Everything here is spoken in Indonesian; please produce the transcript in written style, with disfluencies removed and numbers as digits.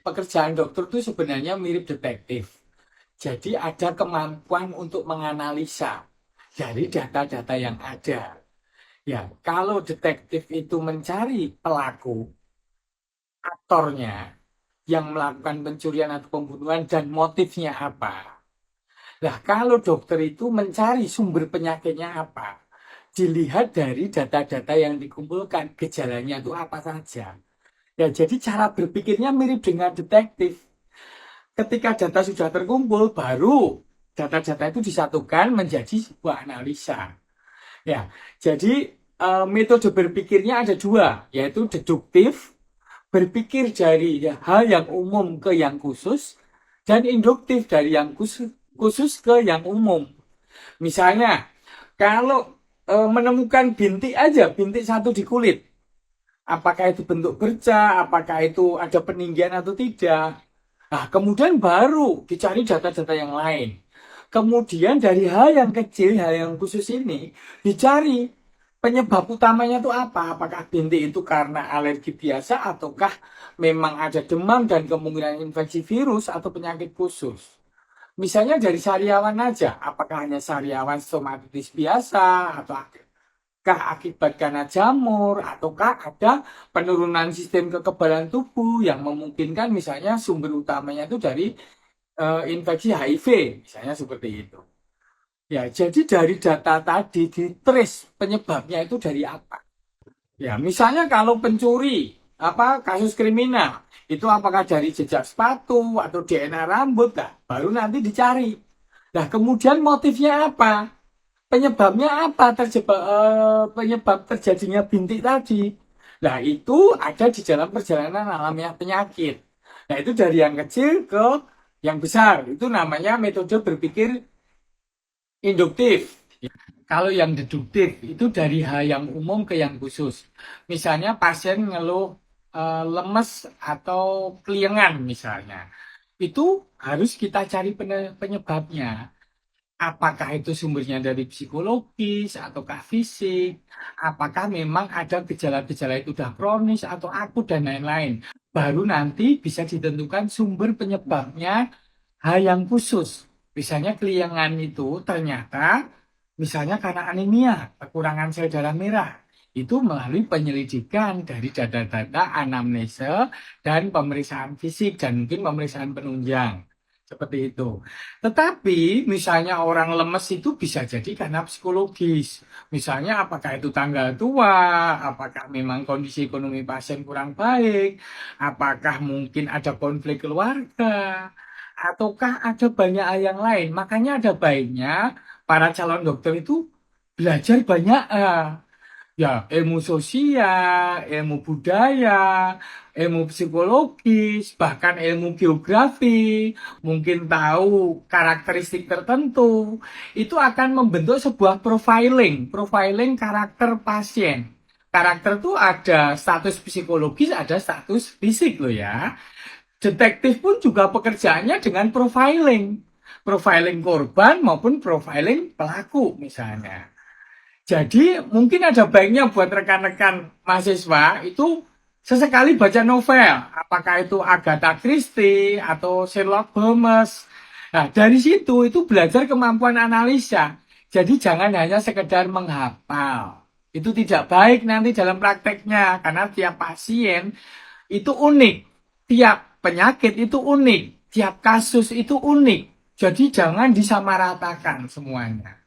Pekerjaan dokter itu sebenarnya mirip detektif. Jadi ada kemampuan untuk menganalisa dari data-data yang ada. Ya, kalau detektif itu mencari pelaku, aktornya yang melakukan pencurian atau pembunuhan dan motifnya apa. Nah, kalau dokter itu mencari sumber penyakitnya apa, dilihat dari data-data yang dikumpulkan, gejalanya itu apa saja. Ya, jadi cara berpikirnya mirip dengan detektif. Ketika data sudah terkumpul, baru data-data itu disatukan menjadi sebuah analisa. Ya, jadi metode berpikirnya ada dua, yaitu deduktif, berpikir dari hal yang umum ke yang khusus, dan induktif dari yang khusus ke yang umum. Misalnya, kalau menemukan bintik aja, bintik satu di kulit, apakah itu bentuk bercak, apakah itu ada peninggian atau tidak. Nah, kemudian baru dicari data-data yang lain. Kemudian dari hal yang kecil, hal yang khusus ini, dicari penyebab utamanya itu apa? Apakah bintik itu karena alergi biasa ataukah memang ada demam dan kemungkinan infeksi virus atau penyakit khusus? Misalnya dari sariawan aja, apakah hanya sariawan stomatitis biasa atau akibat karena jamur ataukah ada penurunan sistem kekebalan tubuh yang memungkinkan misalnya sumber utamanya itu dari infeksi HIV, misalnya seperti itu. Ya, jadi dari data tadi ditrace penyebabnya itu dari apa? Ya, misalnya kalau pencuri, kasus kriminal, itu apakah dari jejak sepatu atau DNA rambut, nah, baru nanti dicari. Nah, kemudian motifnya apa? Penyebabnya apa? Penyebab terjadinya bintik tadi. Nah, itu ada di dalam perjalanan alamiah penyakit. Nah, itu dari yang kecil ke yang besar. Itu namanya metode berpikir induktif. Kalau yang deduktif itu dari hal yang umum ke yang khusus. Misalnya pasien ngeluh lemes atau keliengan misalnya. Itu harus kita cari penyebabnya. Apakah itu sumbernya dari psikologis ataukah fisik? Apakah memang ada gejala-gejala itu sudah kronis atau akut dan lain-lain? Baru nanti bisa ditentukan sumber penyebabnya hal yang khusus. Misalnya keliangan itu ternyata misalnya karena anemia, kekurangan sel darah merah. Itu melalui penyelidikan dari data-data anamnesa dan pemeriksaan fisik dan mungkin pemeriksaan penunjang. Seperti itu. Tetapi misalnya orang lemes itu bisa jadi karena psikologis. Misalnya apakah itu tanggal tua, apakah memang kondisi ekonomi pasien kurang baik, apakah mungkin ada konflik keluarga, ataukah ada banyak hal yang lain. Makanya ada baiknya para calon dokter itu belajar banyak ya ilmu sosial, ilmu budaya, ilmu psikologis, bahkan ilmu geografi, mungkin tahu karakteristik tertentu, itu akan membentuk sebuah profiling karakter pasien. Karakter itu ada status psikologis, ada status fisik loh ya. Detektif pun juga pekerjaannya dengan profiling korban maupun profiling pelaku misalnya. Jadi mungkin ada baiknya buat rekan-rekan mahasiswa itu sesekali baca novel, apakah itu Agatha Christie atau Sherlock Holmes. Nah, dari situ itu belajar kemampuan analisa. Jadi jangan hanya sekedar menghafal. Itu tidak baik nanti dalam prakteknya karena tiap pasien itu unik, tiap penyakit itu unik, tiap kasus itu unik. Jadi jangan disamaratakan semuanya.